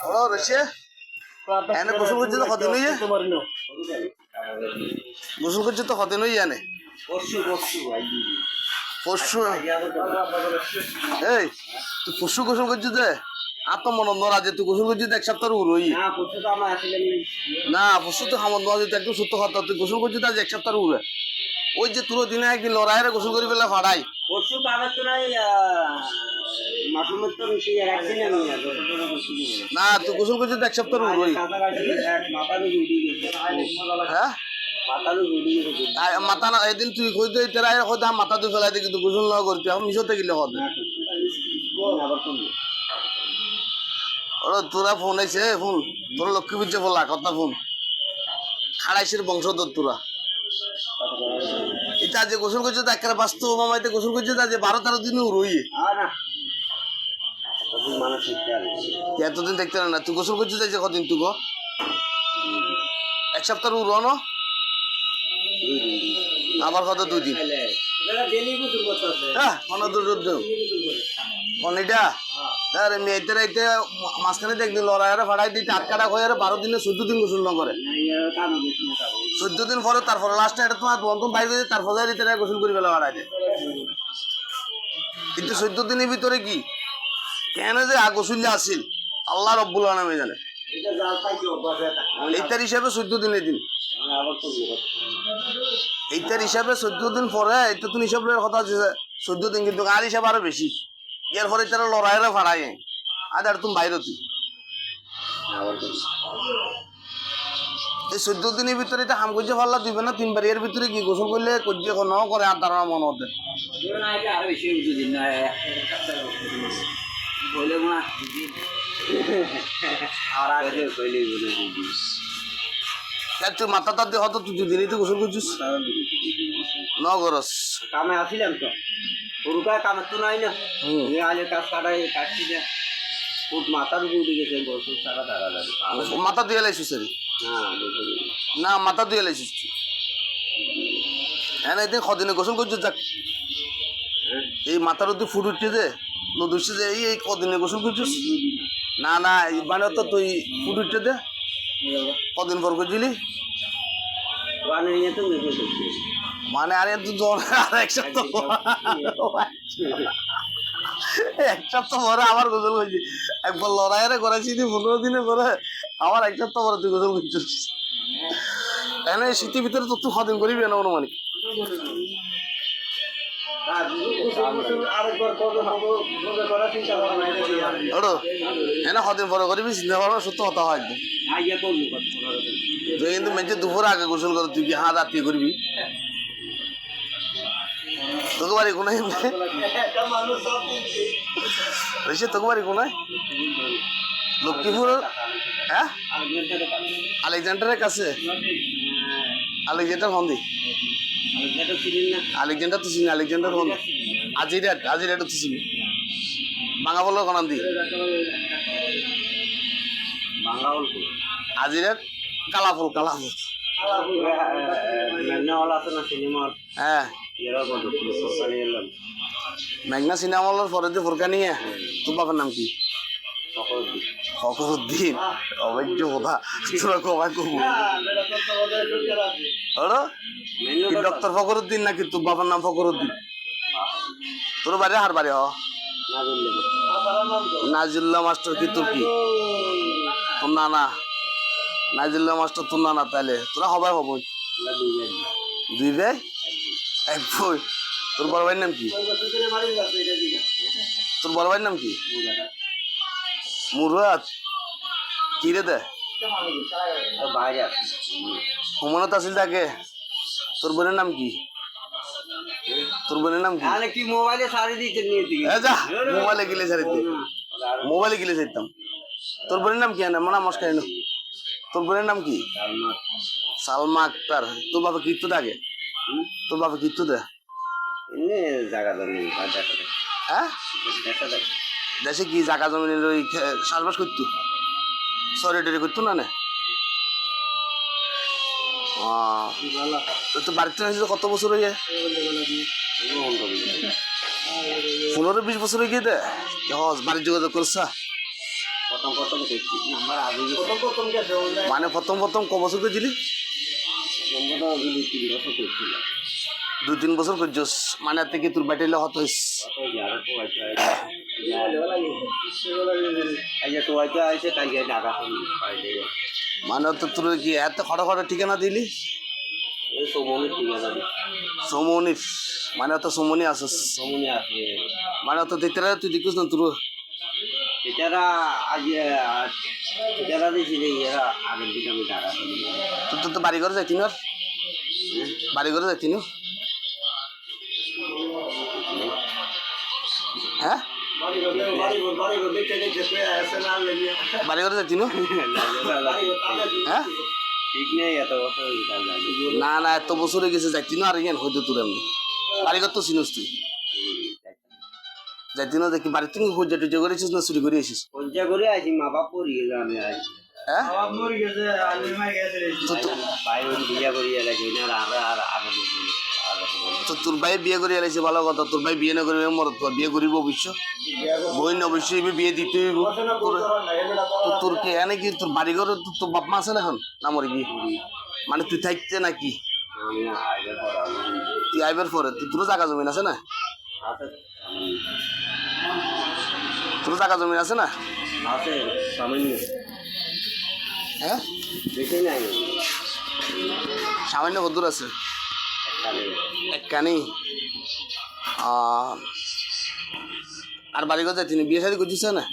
ওরা রয়েছে এনে গোসল করছে তো কদিন হইয়া গোসল করছে তো কদিন হইয়া এনে পরশু এই তুই পরশু গোসল করছিস যে আর তো মনে নরা যে তুই গোসল করছিস এক সপ্তাহ উড়ই না পরশু তো খামত নয় যে একদম সত্য কথা তুই গোসল করছিস আজ এক সপ্তাহ উড়ে ওই যে তোর দিনে একদিন লড়াইরে গোসল করে ফেলে ফাড়াই পরশু কাগজ তো নাই মাসুমের তো একদিন আমি না তুই গোসল করছিস এক সপ্তাহ উড়ই হ্যাঁ মাথা না এদিন তুই কই দে তেরা হয়তো মাথা তুই ফেলাই দে কিন্তু গোসল না করতে এখন মিশতে গেলে হবে ওরা তোরা ফোন আইছে ফোন তোরা লক্ষ্মী বুঝছে বলা কথা ফোন খাড়াইশের বংশধর তোরা এটা যে গোসল করছে তো একটা বাস্তব মামাইতে গোসল করছে যে 12-13 দিন রই এতদিন দেখতে না তুই গোসল করছিস যে কদিন তুই গো এক সপ্তাহ উড়ো না আবার কত 2 দিন হ্যাঁ অনেকটা মেয়েতে রাইতে মাঝখানে দেখবি লড়াইয়ারে ফাড়াই দিতে 8 কাটা হয়ে 12 দিনে 14 দিন গোসল না করে 14 দিন পরে তারপরে লাস্টে এটা তোমার বন্ধন বাইরে দিয়ে তারপরে দিতে গোসল করি ফেলা ফাড়াই দেয় কিন্তু 14 দিনের ভিতরে কি কেন যে গোসল যে আসিল আল্লাহ রব্বুল আলামিন জানে এইটার হিসাবে 14 দিনের দিন এইটার হিসাবে 14 দিন পরে এটা তুমি হিসাবের কথা আছে 14 দিন কিন্তু আর হিসাব আরো বেশি এর পরে তারা লড়াইরে ফাড়াই আর আর তুমি বাইরে তুই এই 14 দিনের ভিতরে এটা হাম করছে পারলা 2 না 3 বার এর ভিতরে কি গোসল করলে করছে ন করে আর তারা মনে হতে তুই মাথা তার দিয়ে হতো তুই 2 দিনই তো গোসল করছিস ন করস কামে আসিলাম তো পুরুকায় কামে তো নাই না আজ কাজ কাটাই কাটছি না মাথার উপর উঠে গেছে গোসল সারা দাঁড়া লাগে মাথা দিয়ে লাইছিস না মাথা দিয়ে লাইছিস তুই হ্যাঁ এদিন কদিনে গোসল করছিস যাক এই মাথার উদ্দি ফুট উঠছে যে নদুসছে যে এই কদিনে গোসল করছিস না না মানে তো তুই ফুট উঠছে দে কদিন পর করছিলি মানে আরে তুই আর এক সপ্তাহ পরে আবার গোসল করছি একবার লড়াইয়ারে করাইছি 15 দিনে পরে আবার এক সপ্তাহ পরে তুই গোসল করছিস এনে শীতের ভিতরে তো তুই কদিন করিবি না অনুমানিক ওড়ো এনে কদিন পরে করবি চিন্তা ভাবনা সত্য কথা হয় একদম তুই কিন্তু মেঝে দুপুরে আগে গোসল কর তুই কি রাত্রি করবি তোকে বাড়ি কোনায় তোকে বাড়ি কোনায় লক্ষ্মীপুর হ্যাঁ আলেকজান্ডারের কাছে আলেকজান্ডার হন্দি আলেকজান্ডার তো চিনি আলেকজান্ডার হন আজিরাট তো চিনি বাঙা বলার কোনান দি আজিরাট কালাফুল হ্যাঁ মেঘনা সিনেমা হলের পরে যে ফোরকা নিয়ে তোর বাবার নাম কি ফখরুদ্দিন অবৈধ কথা তোরা কবাই কব ডক্টর ফখরুদ্দিন নাকি তোর বাবার নাম ফখরুদ্দিন তোর বাড়ি হার বাড়ি হ নাজিল্লা মাস্টার কি তোর কি তোর নানা নাজিল্লা মাস্টার তোর নানা তাইলে তোরা হবাই হব 2 ভাই 1 বই তোর বড় ভাইয়ের নাম কি তোর বড় ভাইয়ের নাম কি মুরাদ কি রে দে হুমনত আসিল তাকে তোর বোনের নাম কি তোর বোনের নাম কি মোবাইলে সারি দিয়েছে মোবাইলে গিলে সারিতে মোবাইলে গিলে সারিতাম তোর বোনের নাম কি না মনে মস্কাই না তোর বোনের নাম কি সালমা আক্তার তোর বাবা কীর্ত থাকে তোর বাবা কীর্ত দে হ্যাঁ দেশে কি জায়গা জমিনের ওই চাষবাস করতো সরি টরি করতো না তো বাড়িতে কত বছর হয়ে 15-20 বছর হয়ে গিয়ে দে বাড়ির যোগাযোগ করছা প্রথম করছি আমার আগে মানে প্রথম ক বছর করছিলি? নম্বরটা আমি 2-3 বছর করছিল 2-3 বছর করছিস মানে এতে কি তোর ব্যাটাইলে হত হইস? তো হয়তো আছে তাই ঢাকা পাইলে মানে তো তোর কি এত খড়া ঠিকানা দিলি? সমনের ঠিকানা সমনির মানে তো সমনি আসস সমনে আছে মানে তো দেখতে তুই দেখিস না তোর এটারা আগে এটারা দিয়েছিল এরা আগের দিকে আমি ঢাকা তোর তো বাড়ি ঘরে যাইতি না বাড়ি ঘরে যাইতি না হ্যাঁ বাড়ি ঘরে যাইতি না হ্যাঁ ঠিক নেই এত বছর না এত বছর হয়ে গেছে যাইতি না আর ইয়ান হয়তো তোর এমনি বাড়ি ঘর তো চিনিস তুই যাইতি না দেখি বাড়ি তুমি খুঁজে টুজে করেছিস না চুরি করে আসিস? পঞ্চা করে আসি মা বাপ পড়িয়ে আমি আসি হ্যাঁ বিয়া করিয়া লাগি না আর আগে তো তোর ভাই বিয়ে করে এলাইছে ভালো কথা, তোর ভাই বিয়ে না করবে মরত বিয়ে করিব অবশ্য বই না অবশ্যই বিয়ে দিতে হইব। তোর কি এনে কি তোর বাড়ি ঘরে তোর বাপ মা আছে না এখন না মরে গিয়ে মানে তুই থাকতে নাকি আমি আগে তুই আইবার পরে তোর জায়গা জমিন আছে না? তোর জায়গা জমিন আছে না? আছে সামান্য হ্যাঁ বেশি নাই সামান্য কত দূর আছে? একখানি আর বাড়ি ঘর যাইতি বিয়ে শাদি করছিস না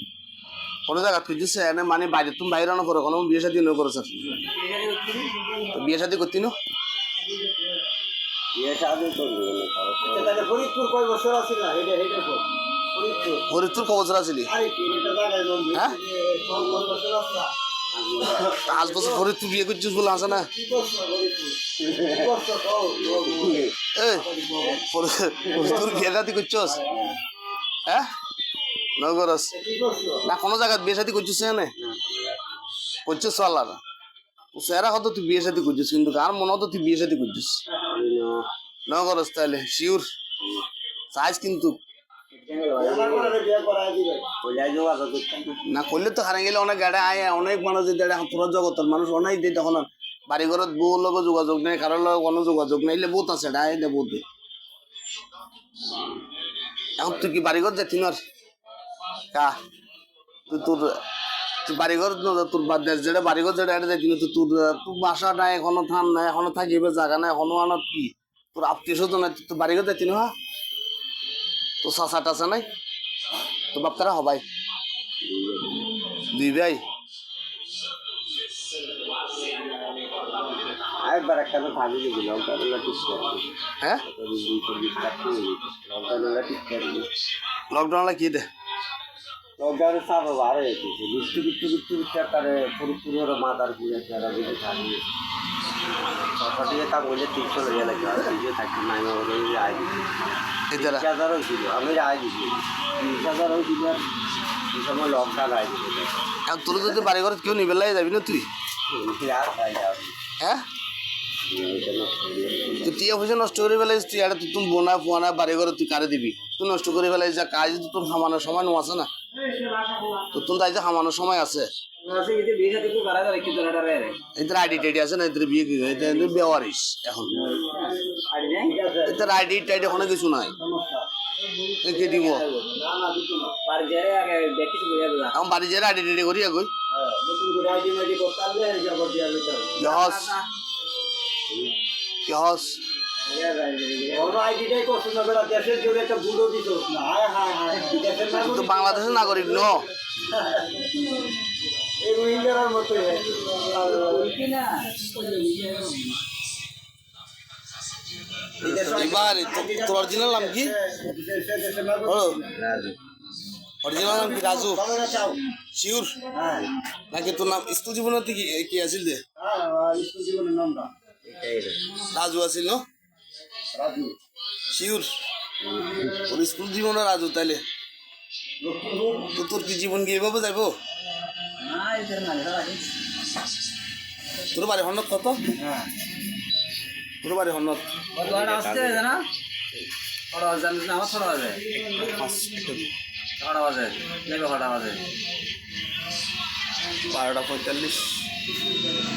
কোনো জায়গা খুঁজছিস এনে মানে বাইরে তুমি বাইরে আনো করো কোনো বিয়ে শাদি নয় করো স্যার বিয়ে শাদি করতি না ফরিদপুর ক বছর আসিলি? হ্যাঁ 5 বছর ফরিদপুর বিয়ে করছিস বলে আসে না তোর বিয়ে শাদি করছস? হ্যাঁ নগরস না কোনো জায়গায় বিয়ে শাদি করছিস না করছিস চলার সেরা হতো তুই বিয়ে শাদি করছিস কিন্তু আর মনে হতো তুই বিয়ে শাদি করছিস নগরস তাহলে শিওর সাইজ কিন্তু না করলে তো হারে গেলে অনেক গাড়ি আয় অনেক মানুষ পুরো জগতের মানুষ অনেক দিয়ে তখন বাড়ি ঘরত বউর লগে যোগাযোগ নেই কারোর লগে কোনো যোগাযোগ নেই বহুত আছে এটা আয় বহুত এখন তুই কি বাড়ি ঘর যাচ্ছি না কা তুই তুই বাড়ি ঘর তোর যেটা বাড়ি ঘর যেটা এটা যাচ্ছি না তোর বাসা নাই এখনো থান নাই এখনো থাকিবে জায়গা নাই এখনো আনত কি তোর আত্মীয় স্বজন নাই তোর বাড়ি ঘর যাচ্ছি না তো চাচা টাচা নাই তো বাপ তারা হবাই 2 ভাই একবার একটা তো ভাবি দিলাম হ্যাঁ লকডাউন কি দে লকডাউনে চাপ আরো বৃষ্টি ফরিদপুরের মাথার ঘুরে সরকারিকে কাম করলে 300 লেগে লাগে আর কিছু থাকতে নাই আয় দিচ্ছি 30,000 হয়েছিল আমি আয় দিচ্ছি 30,000 হয়েছিল এই সময় লকডাউন আয় দিচ্ছি তোর যদি বাড়ি ঘর কেউ নিবে লাগে যাবি না তুই হ্যাঁ তুই টিয়া পয়সা নষ্ট করে ফেলাইস তুই এটা তুই বোনা ফোনা বাড়ি ঘরে তুই কারে দিবি তুই নষ্ট করে ফেলাইস যা কাজ তোর সামানোর সময় নো আছে না তো তোর তাই যে সামানোর সময় আছে এদের আইডি টাইডি আছে না এদের বিয়ে কি এদের বেওয়ারিস এখন এদের আইডি টাইডি কোনো কিছু নাই কে দিব এখন বাড়ি যাই আইডি টাইডি করি আগে বাংলাদেশের নাগরিক ন এবার তোর অরিজিনাল নাম কি? অরিজিনাল নাম কি রাজু? শিওর নাকি তোর নাম স্কুল জীবনে কি আছিল দে? রাজু আছিল ন শিওর তোর স্কুল জীবনে রাজু তাইলে তো তোর কি জীবন কি এভাবে যাইব? তোর বাড়ি হন্নত কত? তোর বাড়ি হন্নত 12:45